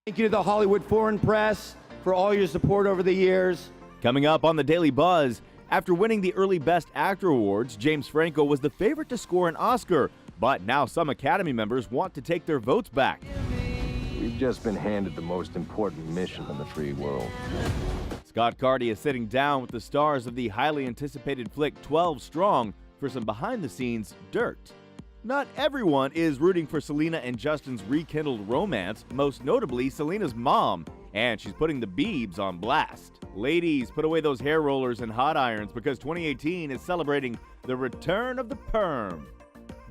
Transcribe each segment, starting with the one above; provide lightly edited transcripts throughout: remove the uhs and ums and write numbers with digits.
Thank you to the Hollywood Foreign Press for all your support over the years. Coming up on the Daily Buzz, after winning the early Best Actor awards, James Franco was the favorite to score an Oscar, but now some Academy members want to take their votes back. We've just been handed the most important mission in the free world. Scott Carty is sitting down with the stars of the highly anticipated flick 12 Strong for some behind-the-scenes dirt. Not everyone is rooting for Selena and Justin's rekindled romance, most notably Selena's mom, and she's putting the Biebs on blast. Ladies, put away those hair rollers and hot irons because 2018 is celebrating the return of the perm.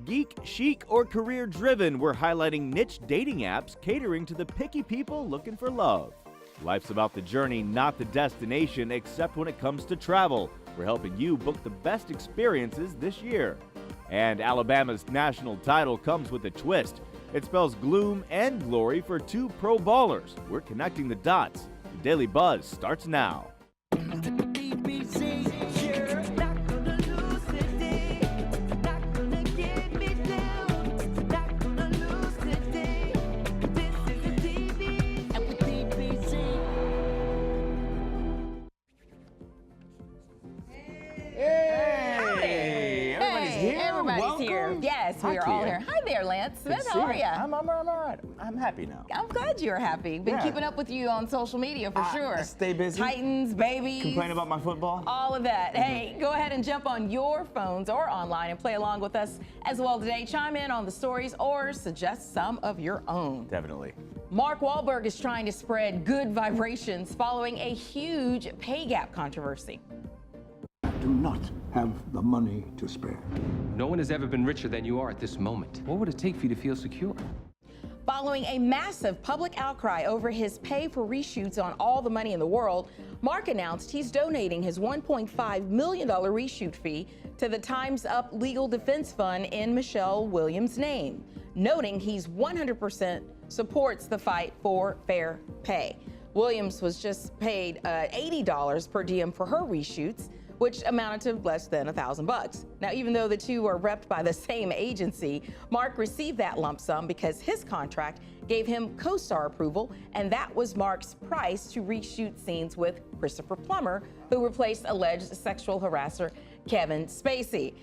Geek, chic, or career-driven, we're highlighting niche dating apps catering to the picky people looking for love. Life's about the journey, not the destination, except when it comes to travel. We're helping you book the best experiences this year. And Alabama's national title comes with a twist. It spells gloom and glory for two pro ballers. We're connecting the dots. The Daily Buzz starts now. Yes, we are all here. Hi there, Lance Smith. How are you? I'm all right. I'm happy now. I'm glad you're happy. Been keeping up with you on social media for sure. Stay busy. Titans, babies. Complain about my football. All of that. Hey, go ahead and jump on your phones or online and play along with us as well today. Chime in on the stories or suggest some of your own. Definitely. Mark Wahlberg is trying to spread good vibrations following a huge pay gap controversy. Do not have the money to spare. No one has ever been richer than you are at this moment. What would it take for you to feel secure? Following a massive public outcry over his pay for reshoots on All the Money in the World, Mark announced he's donating his $1.5 million reshoot fee to the Time's Up Legal Defense Fund in Michelle Williams' name, noting he's 100% supports the fight for fair pay. Williams was just paid $80 per diem for her reshoots, which amounted to less than $1,000. Now, even though the two are repped by the same agency, Mark received that lump sum because his contract gave him co-star approval, and that was Mark's price to reshoot scenes with Christopher Plummer, who replaced alleged sexual harasser Kevin Spacey.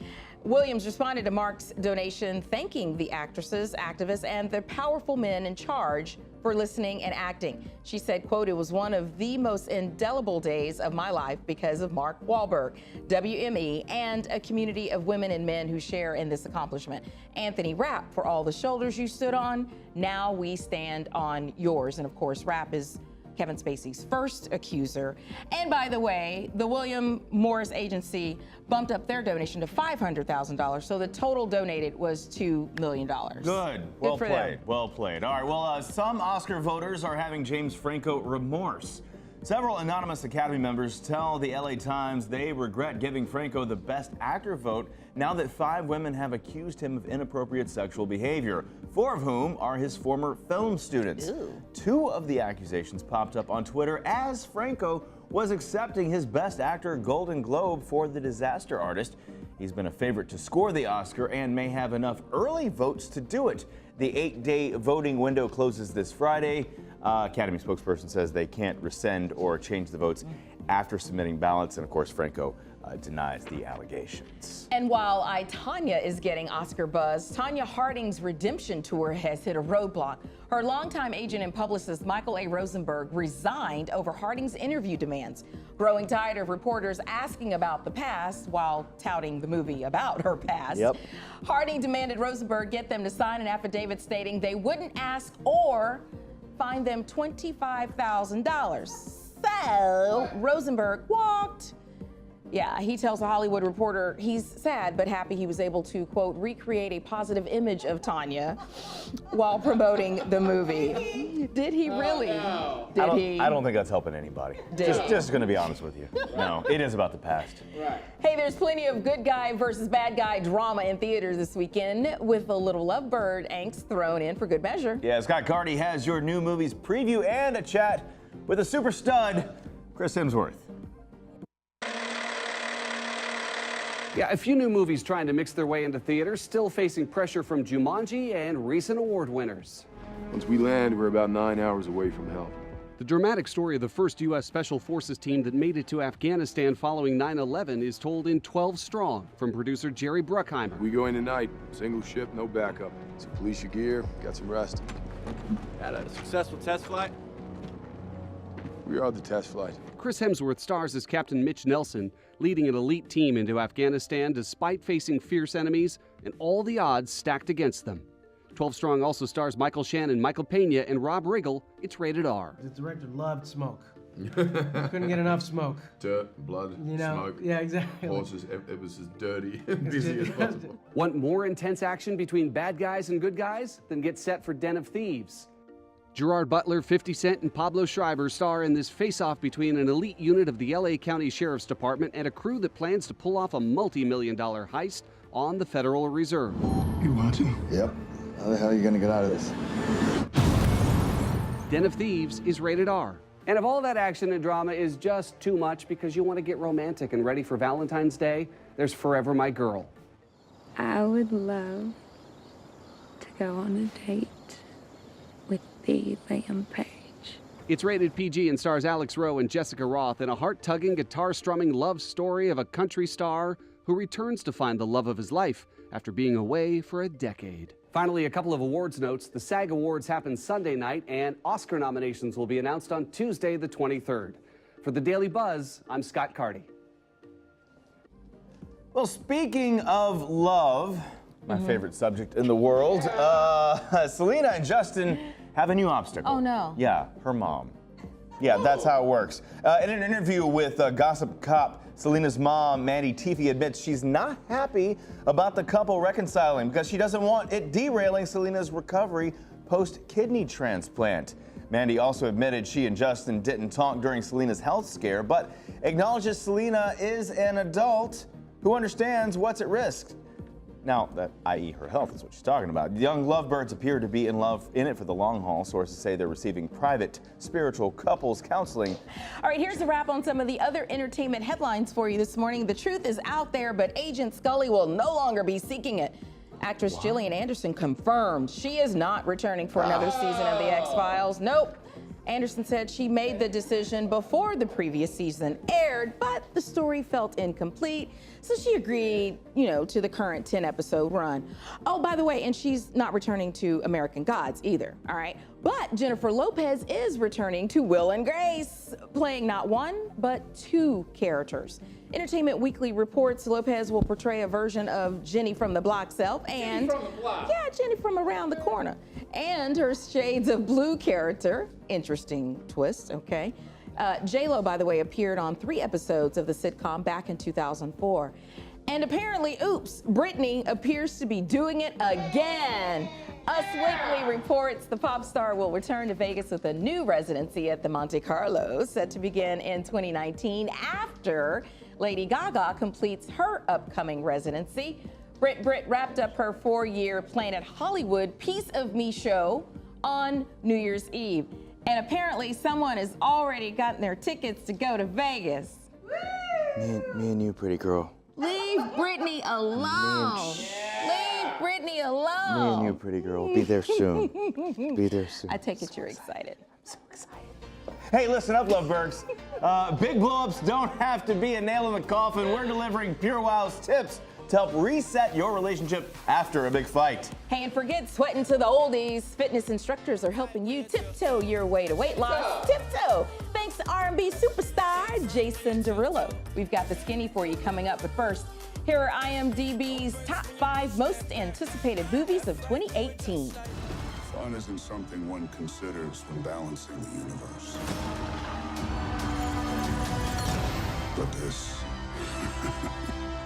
Williams responded to Mark's donation, thanking the actresses, activists, and the powerful men in charge for listening and acting. She said, quote, "It was one of the most indelible days of my life because of Mark Wahlberg, WME, and a community of women and men who share in this accomplishment. Anthony Rapp, for all the shoulders you stood on, now we stand on yours." And of course, Rapp is Kevin Spacey's first accuser. And by the way, the William Morris Agency bumped up their donation to $500,000, so the total donated was $2 million. Good. Well played. Well played. All right, well, some Oscar voters are having James Franco remorse. Several anonymous Academy members tell the LA Times they regret giving Franco the Best Actor vote now that 5 women have accused him of inappropriate sexual behavior, 4 of whom are his former film students. Ew. 2 of the accusations popped up on Twitter as Franco was accepting his Best Actor Golden Globe for The Disaster Artist. He's been a favorite to score the Oscar and may have enough early votes to do it. The 8-day voting window closes this Friday. Academy spokesperson says they can't rescind or change the votes after submitting ballots, and of course Franco denies the allegations. And while I, Tonya is getting Oscar buzz, Tonya Harding's redemption tour has hit a roadblock. Her longtime agent and publicist Michael A. Rosenberg resigned over Harding's interview demands, growing tired of reporters asking about the past while touting the movie about her past. Yep. Harding demanded Rosenberg get them to sign an affidavit stating they wouldn't ask or fine them $25,000. So Rosenberg walked. Yeah, he tells a Hollywood Reporter he's sad but happy he was able to, quote, recreate a positive image of Tonya while promoting the movie. Did he really? No. Did he? I don't think that's helping anybody. Just going to be honest with you. No, it is about the past. Right. Hey, there's plenty of good guy versus bad guy drama in theaters this weekend with a little Lovebird angst thrown in for good measure. Yeah, Scott Carty has your new movies preview and a chat with a super stud, Chris Hemsworth. Yeah, a few new movies trying to mix their way into theaters, still facing pressure from Jumanji and recent award winners. Once we land, we're about 9 hours away from help. The dramatic story of the first U.S. Special Forces team that made it to Afghanistan following 9/11 is told in 12 Strong from producer Jerry Bruckheimer. We go in tonight, single ship, no backup. So police your gear, got some rest. Had a successful test flight? We are the test flight. Chris Hemsworth stars as Captain Mitch Nelson, leading an elite team into Afghanistan despite facing fierce enemies and all the odds stacked against them. 12 Strong also stars Michael Shannon, Michael Pena, and Rob Riggle. It's rated R. The director loved smoke. Couldn't get enough smoke. Dirt, blood, smoke. Yeah, exactly. Horses, it was as dirty and busy as possible. Want more intense action between bad guys and good guys? Then get set for Den of Thieves. Gerard Butler, 50 Cent, and Pablo Schreiber star in this face-off between an elite unit of the LA County Sheriff's Department and a crew that plans to pull off a multi-million-dollar heist on the Federal Reserve. You watching? Yep. How the hell are you gonna get out of this? Den of Thieves is rated R. And if all that action and drama is just too much because you want to get romantic and ready for Valentine's Day, there's Forever My Girl. I would love to go on a date with the Liam Page. It's rated PG and stars Alex Rowe and Jessica Roth in a heart-tugging, guitar-strumming love story of a country star who returns to find the love of his life after being away for a decade. Finally, a couple of awards notes. The SAG Awards happen Sunday night, and Oscar nominations will be announced on Tuesday, the 23rd. For the Daily Buzz, I'm Scott Carty. Well, speaking of love, my favorite subject in the world, Selena and Justin have a new obstacle. Oh, no. Yeah, her mom. Yeah, that's how it works. In an interview with Gossip Cop, Selena's mom, Mandy Teefey, admits she's not happy about the couple reconciling because she doesn't want it derailing Selena's recovery post-kidney transplant. Mandy also admitted she and Justin didn't talk during Selena's health scare, but acknowledges Selena is an adult who understands what's at risk. Now, that i.e. her health is what she's talking about. Young lovebirds appear to be in it for the long haul. Sources say they're receiving private spiritual couples counseling. All right, here's a wrap on some of the other entertainment headlines for you this morning. The truth is out there, but Agent Scully will no longer be seeking it. Actress Gillian Anderson confirmed she is not returning for another season of The X-Files. Nope. Anderson said she made the decision before the previous season aired, but the story felt incomplete, so she agreed, to the current 10-episode run. Oh, by the way, and she's not returning to American Gods either, all right? But Jennifer Lopez is returning to Will and Grace, playing not one, but two characters. Entertainment Weekly reports Lopez will portray a version of Jenny from the Block self and Jenny from around the corner, and her Shades of Blue character. Interesting twist, okay? J-Lo, by the way, appeared on 3 episodes of the sitcom back in 2004. And apparently, Britney appears to be doing it again. Us Weekly reports the pop star will return to Vegas with a new residency at the Monte Carlo, set to begin in 2019 after Lady Gaga completes her upcoming residency. Brit wrapped up her 4-year Planet Hollywood Piece of Me show on New Year's Eve. And apparently someone has already gotten their tickets to go to Vegas. Me and you, pretty girl. Leave Britney alone. Leave Britney alone. Me and you, pretty girl. Be there soon. Be there soon. I take it you're excited. So excited. Hey, listen up, lovebirds. Big blow-ups don't have to be a nail in the coffin. We're delivering Pure Wow's tips to help reset your relationship after a big fight. Hey, and forget sweating to the oldies. Fitness instructors are helping you tiptoe your way to weight loss. Tiptoe! Thanks to R&B superstar Jason Derulo. We've got the skinny for you coming up, but first, here are IMDb's top 5 most anticipated movies of 2018. Fun isn't something one considers when balancing the universe. But this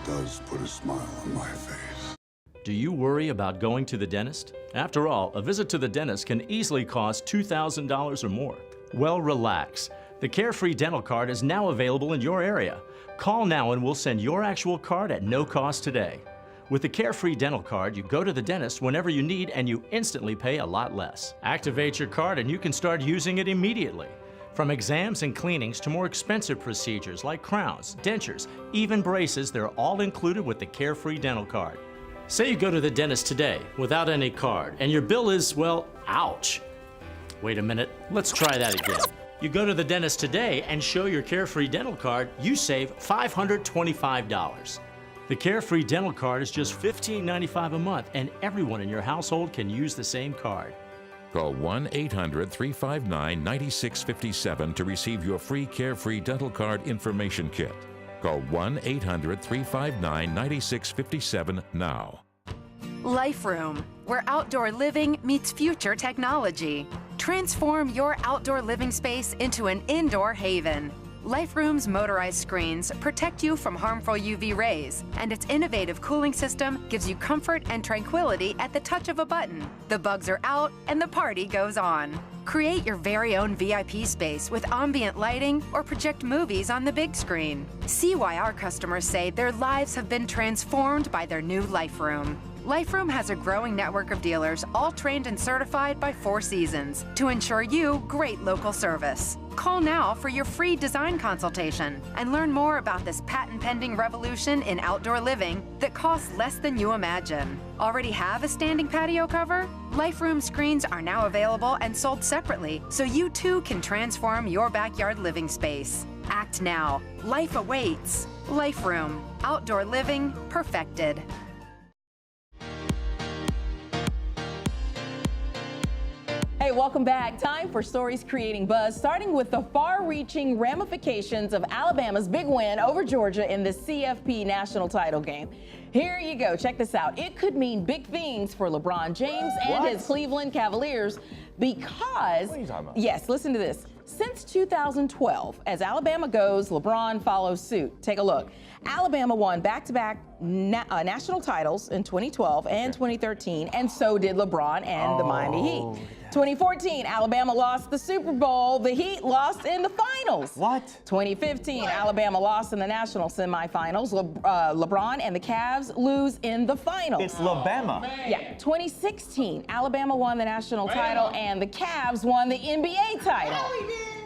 does put a smile on my face. Do you worry about going to the dentist? After all, a visit to the dentist can easily cost $2,000 or more. Well, relax. The Carefree Dental Card is now available in your area. Call now and we'll send your actual card at no cost today. With the Carefree Dental Card, you go to the dentist whenever you need and you instantly pay a lot less. Activate your card and you can start using it immediately. From exams and cleanings to more expensive procedures like crowns, dentures, even braces, they're all included with the Carefree Dental Card. Say you go to the dentist today without any card and your bill is, well, ouch. Wait a minute, let's try that again. You go to the dentist today and show your Carefree Dental Card, you save $525. The Carefree Dental Card is just $15.95 a month, and everyone in your household can use the same card. Call 1-800-359-9657 to receive your free Carefree Dental Card information kit. Call 1-800-359-9657 now. Life Room, where outdoor living meets future technology. Transform your outdoor living space into an indoor haven. Life Room's motorized screens protect you from harmful UV rays, and its innovative cooling system gives you comfort and tranquility at the touch of a button. The bugs are out and the party goes on. Create your very own VIP space with ambient lighting or project movies on the big screen. See why our customers say their lives have been transformed by their new Life Room. Life Room has a growing network of dealers, all trained and certified by Four Seasons, to ensure you great local service. Call now for your free design consultation and learn more about this patent-pending revolution in outdoor living that costs less than you imagine. Already have a standing patio cover? Life Room screens are now available and sold separately, so you too can transform your backyard living space. Act now. Life awaits. Life Room. Outdoor living perfected. Hey, welcome back. Time for Stories Creating Buzz, starting with the far-reaching ramifications of Alabama's big win over Georgia in the CFP national title game. Here you go. Check this out. It could mean big things for LeBron James and his Cleveland Cavaliers because, what are you talking about? Yes, listen to this. Since 2012, as Alabama goes, LeBron follows suit. Take a look. Alabama won back-to-back national titles in 2012 and 2013, and so did LeBron and the Miami Heat. 2014, Alabama lost the Super Bowl. The Heat lost in the finals. What? 2015, Alabama lost in the national semifinals. LeBron and the Cavs lose in the finals. It's Alabama. Yeah. 2016, Alabama won the national title, and the Cavs won the NBA title.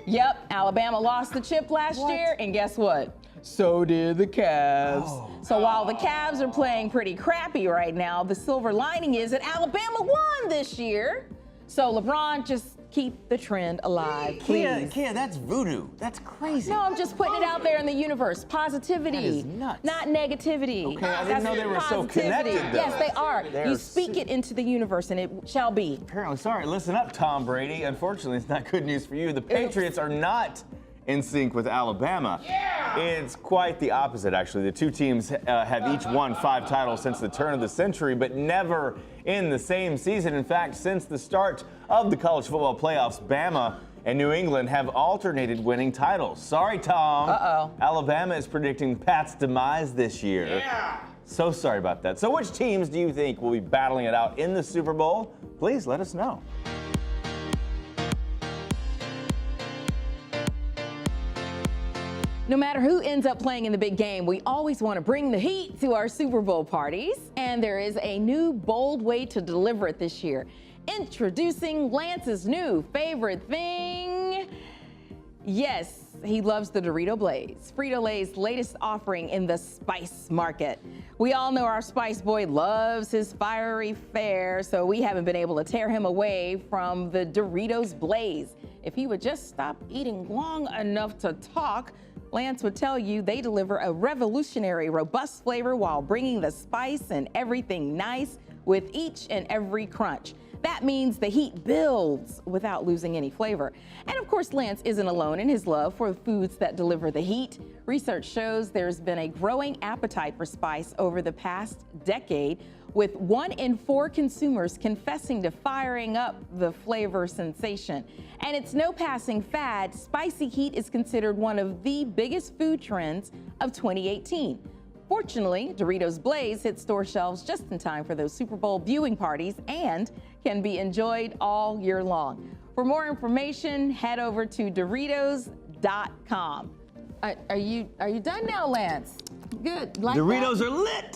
Yep, Alabama lost the chip last year, and guess what? So did the Cavs. So while the Cavs are playing pretty crappy right now, the silver lining is that Alabama won this year. So LeBron, just keep the trend alive, please. Kia, that's voodoo. That's crazy. No, I'm just putting it out there in the universe. Positivity, That is nuts. not negativity. Okay, I didn't know they were so connected, though. Yes, they are. They're You speak it into the universe, and it shall be. Apparently, sorry. Listen up, Tom Brady. Unfortunately, it's not good news for you. The Patriots are not in sync with Alabama. Yeah! It's quite the opposite, actually. The two teams have each won 5 titles since the turn of the century, but never in the same season. In fact, since the start of the college football playoffs, Bama and New England have alternated winning titles. Sorry, Tom. Uh-oh. Alabama is predicting Pat's demise this year. Yeah! So sorry about that. So which teams do you think will be battling it out in the Super Bowl? Please let us know. No matter who ends up playing in the big game, we always want to bring the heat to our Super Bowl parties. And there is a new bold way to deliver it this year. Introducing Lance's new favorite thing. Yes, he loves the Dorito Blaze, Frito-Lay's latest offering in the spice market. We all know our Spice Boy loves his fiery fare, so we haven't been able to tear him away from the Doritos Blaze. If he would just stop eating long enough to talk, Lance would tell you they deliver a revolutionary, robust flavor while bringing the spice and everything nice with each and every crunch. That means the heat builds without losing any flavor. And of course, Lance isn't alone in his love for foods that deliver the heat. Research shows there's been a growing appetite for spice over the past decade, with 1 in 4 consumers confessing to firing up the flavor sensation. And it's no passing fad. Spicy heat is considered one of the biggest food trends of 2018. Fortunately, Doritos Blaze hit store shelves just in time for those Super Bowl viewing parties and can be enjoyed all year long. For more information, head over to Doritos.com. Are you done now, Lance? Good. Like Doritos that? are lit.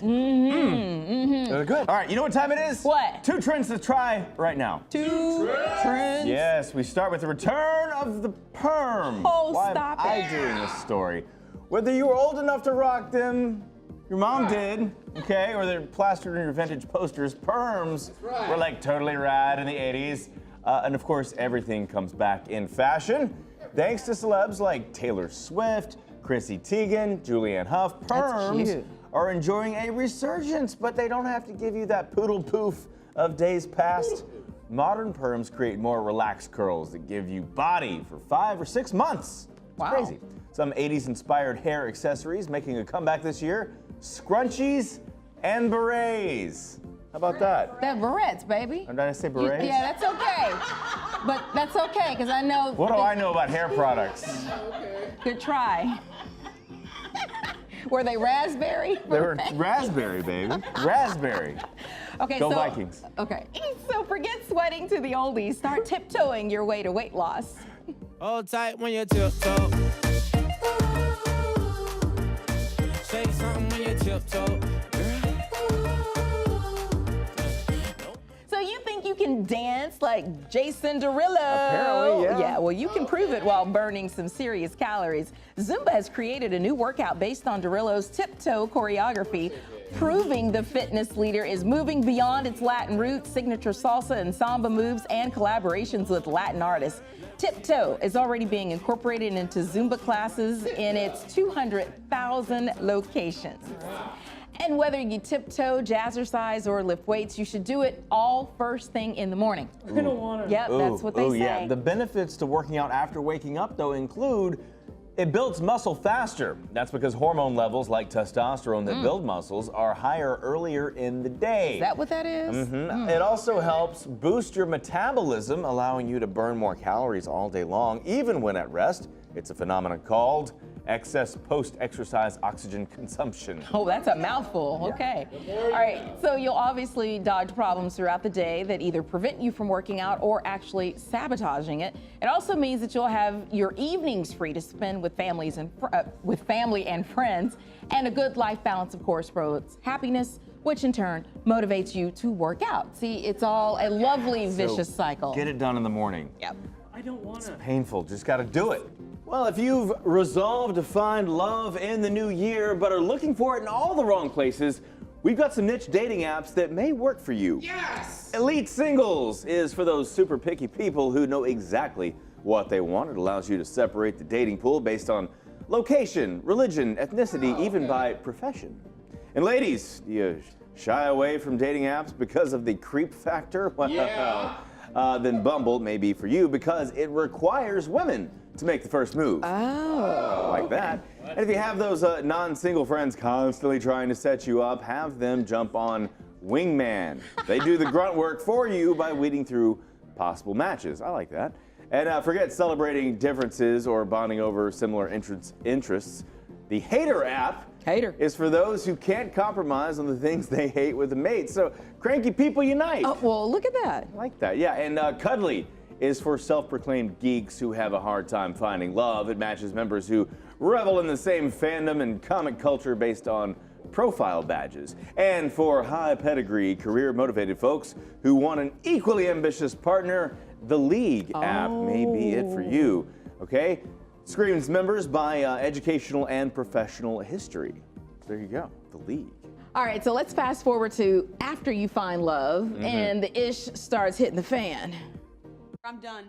They're good. All right, you know what time it is? What? 2 trends to try right now. 2 trends? Yes, we start with the return of the perm. Oh, Why stop am it. I doing this story? Whether you were old enough to rock them, your mom did, okay, or they're plastered in your vintage posters, perms were like totally rad in the 80s. And of course, everything comes back in fashion. Thanks to celebs like Taylor Swift, Chrissy Teigen, Julianne Hough, perms are enjoying a resurgence, but they don't have to give you that poodle poof of days past. Modern perms create more relaxed curls that give you body for 5 or 6 months. It's crazy. Some 80s inspired hair accessories making a comeback this year: scrunchies and berets. How about that? That berets, baby. Or did I say berets? Yeah, that's okay. But that's okay, because I know. What do I know about hair products? Good try. Were they raspberry? They were raspberry, baby. Raspberry. Okay, Go so, Vikings. Okay, so forget sweating to the oldies. Start tiptoeing your way to weight loss. Hold tight when you tiptoe. Say something when you tiptoe. So you think you can dance like Jason Derulo? Apparently, yeah. Yeah, well, you can prove it while burning some serious calories. Zumba has created a new workout based on Derulo's tiptoe choreography, proving the fitness leader is moving beyond its Latin roots, signature salsa and samba moves, and collaborations with Latin artists. Tiptoe is already being incorporated into Zumba classes in its 200,000 locations. And whether you tiptoe, jazzercise, or lift weights, you should do it all first thing in the morning. You're gonna want to. Yep, that's what they say. Yeah. The benefits to working out after waking up, though, include it builds muscle faster. That's because hormone levels like testosterone that build muscles are higher earlier in the day. Is that what that is? It also helps boost your metabolism, allowing you to burn more calories all day long, even when at rest. It's a phenomenon called excess post-exercise oxygen consumption. Oh, that's a mouthful. Okay. All right. So you'll obviously dodge problems throughout the day that either prevent you from working out or actually sabotaging it. It also means that you'll have your evenings free to spend with family and friends, and a good life balance, of course, promotes happiness, which in turn motivates you to work out. See, it's all a lovely vicious cycle. Get it done in the morning. Yep. I don't want to. Painful, just gotta do it. Well, if you've resolved to find love in the new year but are looking for it in all the wrong places, we've got some niche dating apps that may work for you. Yes! Elite Singles is for those super picky people who know exactly what they want. It allows you to separate the dating pool based on location, religion, ethnicity, even by profession. And ladies, do you shy away from dating apps because of the creep factor? Well, then Bumble may be for you because it requires women to make the first move. Oh. Like that. And if you have those non-single friends constantly trying to set you up, have them jump on Wingman. They do the grunt work for you by weeding through possible matches. I like that. And forget celebrating differences or bonding over similar interests. The Hater app is for those who can't compromise on the things they hate with a mate. So cranky people unite. Oh, well, look at that. I like that. Yeah, and Cuddly is for self-proclaimed geeks who have a hard time finding love. It matches members who revel in the same fandom and comic culture based on profile badges. And for high pedigree, career-motivated folks who want an equally ambitious partner, the League app may be it for you. Okay? Screens members by educational and professional history. There you go, the League. All right, so let's fast forward to after you find love and the ish starts hitting the fan. I'm done.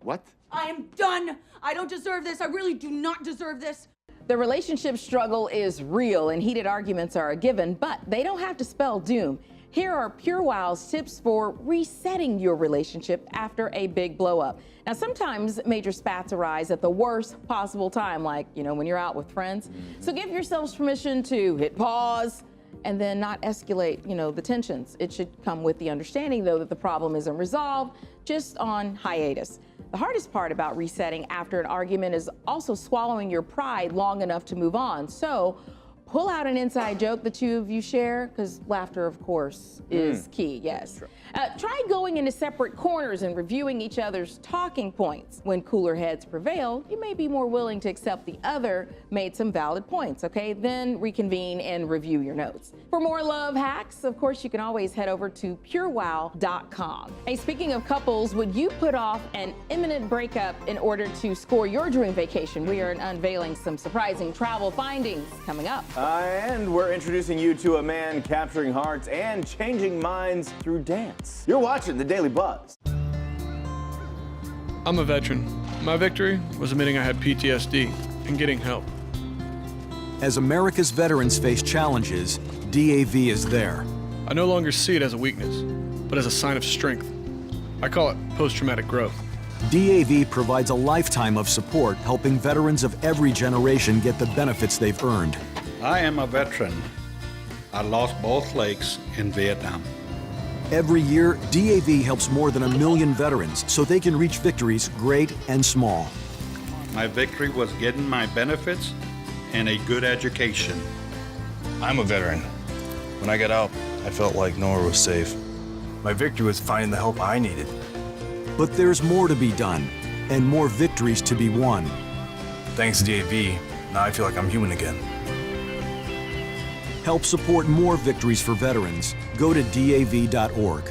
What? I am done. I don't deserve this. I really do not deserve this. The relationship struggle is real and heated arguments are a given, but they don't have to spell doom. Here are PureWow's tips for resetting your relationship after a big blow up. Now, sometimes major spats arise at the worst possible time, like, when you're out with friends. So give yourselves permission to hit pause and then not escalate, the tensions. It should come with the understanding, though, that the problem isn't resolved, just on hiatus. The hardest part about resetting after an argument is also swallowing your pride long enough to move on. So pull out an inside joke the two of you share, because laughter, of course, is key, yes. Try going into separate corners and reviewing each other's talking points. When cooler heads prevail, you may be more willing to accept the other made some valid points, okay? Then reconvene and review your notes. For more love hacks, of course, you can always head over to purewow.com. Hey, speaking of couples, would you put off an imminent breakup in order to score your dream vacation? We are unveiling some surprising travel findings coming up. And we're introducing you to a man capturing hearts and changing minds through dance. You're watching The Daily Buzz. I'm a veteran. My victory was admitting I had PTSD and getting help. As America's veterans face challenges, DAV is there. I no longer see it as a weakness, but as a sign of strength. I call it post-traumatic growth. DAV provides a lifetime of support, helping veterans of every generation get the benefits they've earned. I am a veteran. I lost both legs in Vietnam. Every year, DAV helps more than 1 million veterans so they can reach victories great and small. My victory was getting my benefits and a good education. I'm a veteran. When I got out, I felt like nowhere was safe. My victory was finding the help I needed. But there's more to be done, and more victories to be won. Thanks to DAV, now I feel like I'm human again. Help support more victories for veterans. Go to DAV.org.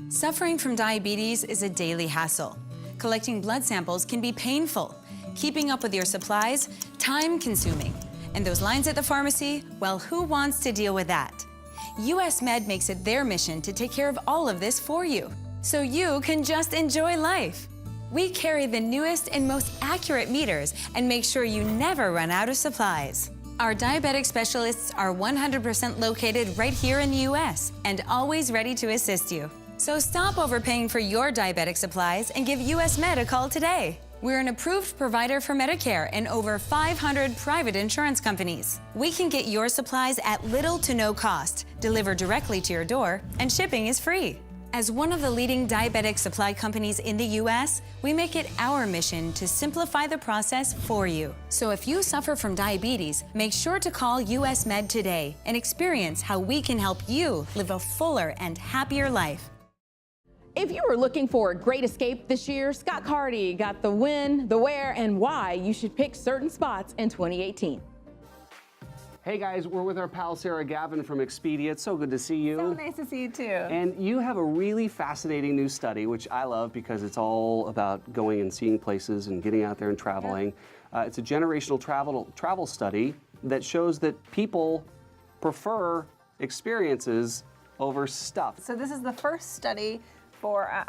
Suffering from diabetes is a daily hassle. Collecting blood samples can be painful. Keeping up with your supplies, time-consuming. And those lines at the pharmacy, well, who wants to deal with that? US Med makes it their mission to take care of all of this for you, so you can just enjoy life. We carry the newest and most accurate meters and make sure you never run out of supplies. Our diabetic specialists are 100% located right here in the US and always ready to assist you. So stop overpaying for your diabetic supplies and give US Med a call today. We're an approved provider for Medicare and over 500 private insurance companies. We can get your supplies at little to no cost, delivered directly to your door, and shipping is free. As one of the leading diabetic supply companies in the US, we make it our mission to simplify the process for you. So if you suffer from diabetes, make sure to call US Med today and experience how we can help you live a fuller and happier life. If you were looking for a great escape this year, Scott Carty got the when, the where, and why you should pick certain spots in 2018. Hey guys, we're with our pal Sarah Gavin from Expedia. It's so good to see you. So nice to see you too. And you have a really fascinating new study, which I love because it's all about going and seeing places and getting out there and traveling. Yeah. It's a generational travel study that shows that people prefer experiences over stuff. So this is the first study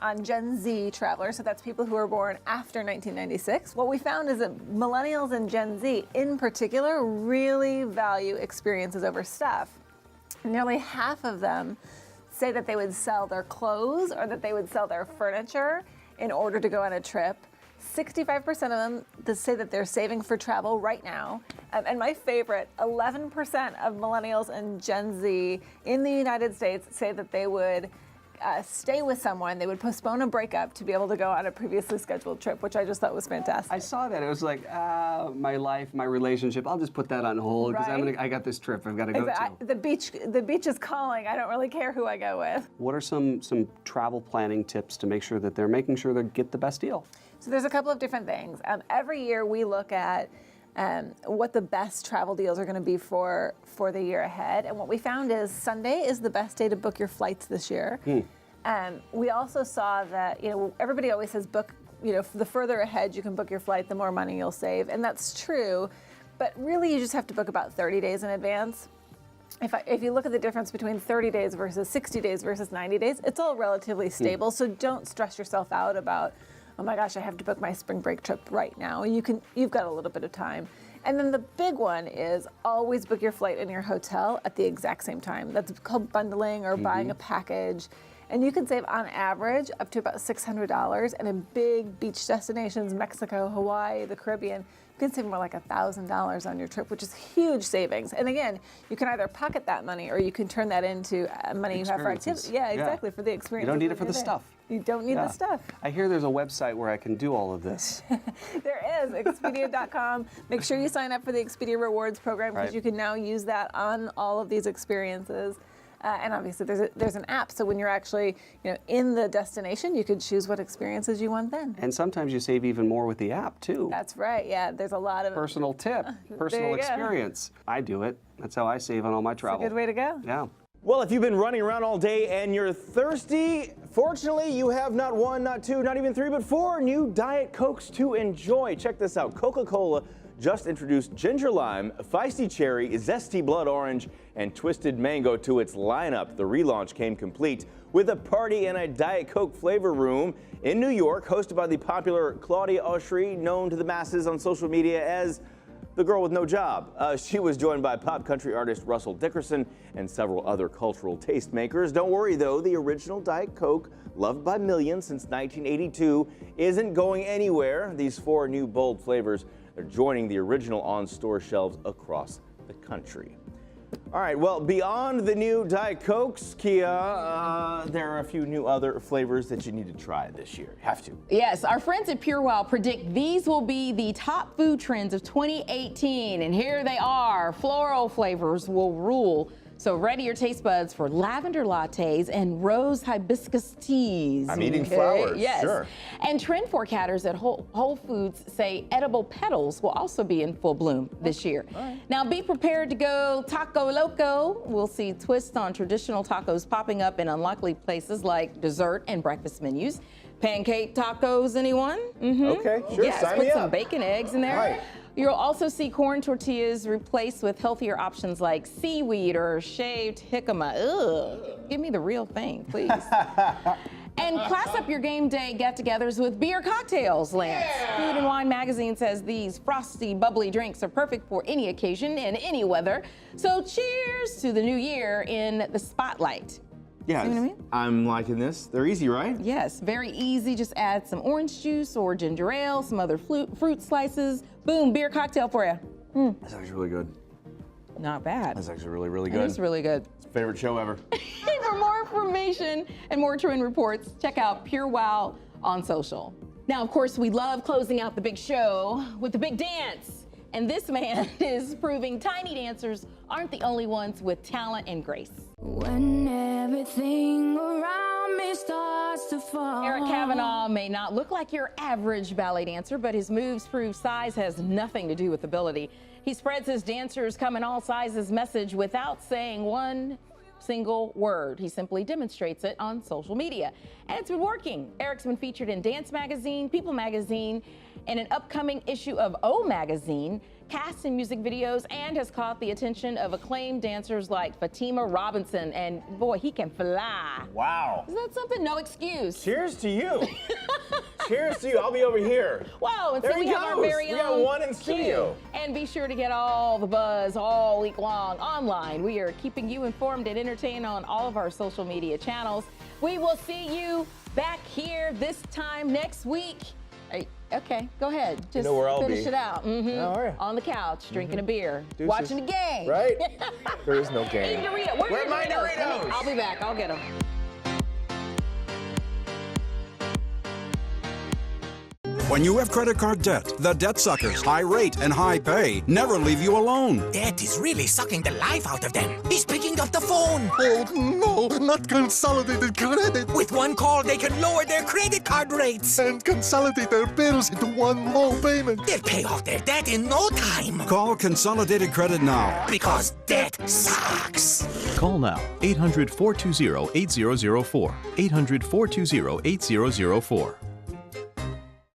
on Gen Z travelers, so that's people who were born after 1996. What we found is that millennials and Gen Z in particular really value experiences over stuff. Nearly half of them say that they would sell their clothes or that they would sell their furniture in order to go on a trip. 65% of them say that they're saving for travel right now. And my favorite, 11% of millennials and Gen Z in the United States say that they would stay with someone, they would postpone a breakup to be able to go on a previously scheduled trip, which I just thought was fantastic. I saw that. It was like, my life, my relationship, I'll just put that on hold because Right. I got this trip I've got to go to. The beach is calling. I don't really care who I go with. What are some travel planning tips to make sure that they're making sure they get the best deal? So there's a couple of different things. Every year we look at what the best travel deals are going to be for the year ahead. And what we found is Sunday is the best day to book your flights this year. We also saw that, everybody always says book, the further ahead you can book your flight, the more money you'll save. And that's true. But really, you just have to book about 30 days in advance. If you look at the difference between 30 days versus 60 days versus 90 days, it's all relatively stable. So don't stress yourself out about, oh my gosh, I have to book my spring break trip right now. You've got a little bit of time. And then the big one is always book your flight and your hotel at the exact same time. That's called bundling or buying a package. And you can save on average up to about $600. And in big beach destinations, Mexico, Hawaii, the Caribbean, you can save more like $1,000 on your trip, which is huge savings. And again, you can either pocket that money or you can turn that into money you have for activity. Yeah, exactly, for the experience. You don't need it for the stuff. You don't need the stuff. I hear there's a website where I can do all of this. There is, Expedia.com. Make sure you sign up for the Expedia Rewards program because Right. you can now use that on all of these experiences. And obviously there's an app, so when you're actually in the destination, you could choose what experiences you want then. And sometimes you save even more with the app too. That's right, yeah, there's a lot of Personal tip, personal you go. experience. I do it. That's how I save on all my travel. It's a good way to go. Yeah. Well, if you've been running around all day and you're thirsty, fortunately, you have not one, not two, not even three, but 4 new Diet Cokes to enjoy. Check this out. Coca-Cola just introduced ginger lime, feisty cherry, zesty blood orange, and twisted mango to its lineup. The relaunch came complete with a party in a Diet Coke flavor room in New York, hosted by the popular Claudia Oshry, known to the masses on social media as the girl with no job. She was joined by pop country artist Russell Dickerson and several other cultural tastemakers. Don't worry though, the original Diet Coke, loved by millions since 1982, isn't going anywhere. These 4 new bold flavors are joining the original on store shelves across the country. All right, well, beyond the new Diet Cokes, Kia, there are a few new other flavors that you need to try this year. Have to. Yes, our friends at PureWild predict these will be the top food trends of 2018, and here they are. Floral flavors will rule. So ready your taste buds for lavender lattes and rose hibiscus teas. I'm eating flowers, yes. Sure. And trend forecasters at Whole Foods say edible petals will also be in full bloom this year. Right. Now be prepared to go taco loco. We'll see twists on traditional tacos popping up in unlikely places like dessert and breakfast menus. Pancake tacos, anyone? Okay, sure, Yes, sign put me some up. bacon, eggs in there. Right. You'll also see corn tortillas replaced with healthier options like seaweed or shaved jicama. Ugh, give me the real thing, please. And class up your game day get-togethers with beer cocktails, Lance. Food and Wine magazine says these frosty, bubbly drinks are perfect for any occasion and any weather. So cheers to the new year in the spotlight. Yeah, See what I mean? I'm liking this. They're easy, right? Yes, very easy. Just add some orange juice or ginger ale, some other fruit slices. Boom, beer cocktail for you. That's actually really good. Not bad. That's actually really, really good. It's really good. It's favorite show ever. For more information and more trend reports, check out PureWow on social. Now, of course, we love closing out the big show with the big dance. And this man is proving tiny dancers aren't the only ones with talent and grace. When everything around me starts to fall. Eric Kavanaugh may not look like your average ballet dancer, but his moves prove size has nothing to do with ability. He spreads his dancers come in all sizes message without saying one single word. He simply demonstrates it on social media. And it's been working. Eric's been featured in Dance Magazine, People Magazine, and an upcoming issue of O Magazine, cast in music videos, and has caught the attention of acclaimed dancers like Fatima Robinson. And boy, he can fly. Wow. Isn't that something? No excuse. Cheers to you. Cheers to you. I'll be over here. Wow, and There so we he have our goes. very We got own one in studio. Q. And be sure to get all the buzz all week long online. We are keeping you informed and entertained on all of our social media channels. We will see you back here this time next week. Okay, go ahead. Just You know where I'll finish be. it out. All right. On the couch, drinking a beer, Deuces. watching the game. Right? There is no game. Eating Doritos. Where are my Doritos? I'll be back. I'll get them. When you have credit card debt, the debt suckers, high rate and high pay, never leave you alone. Debt is really sucking the life out of them. He's picking up the phone. Oh, no, not Consolidated Credit. With one call, they can lower their credit card rates. And consolidate their bills into one low payment. They'll pay off their debt in no time. Call Consolidated Credit now. Because debt sucks. Call now, 800-420-8004, 800-420-8004.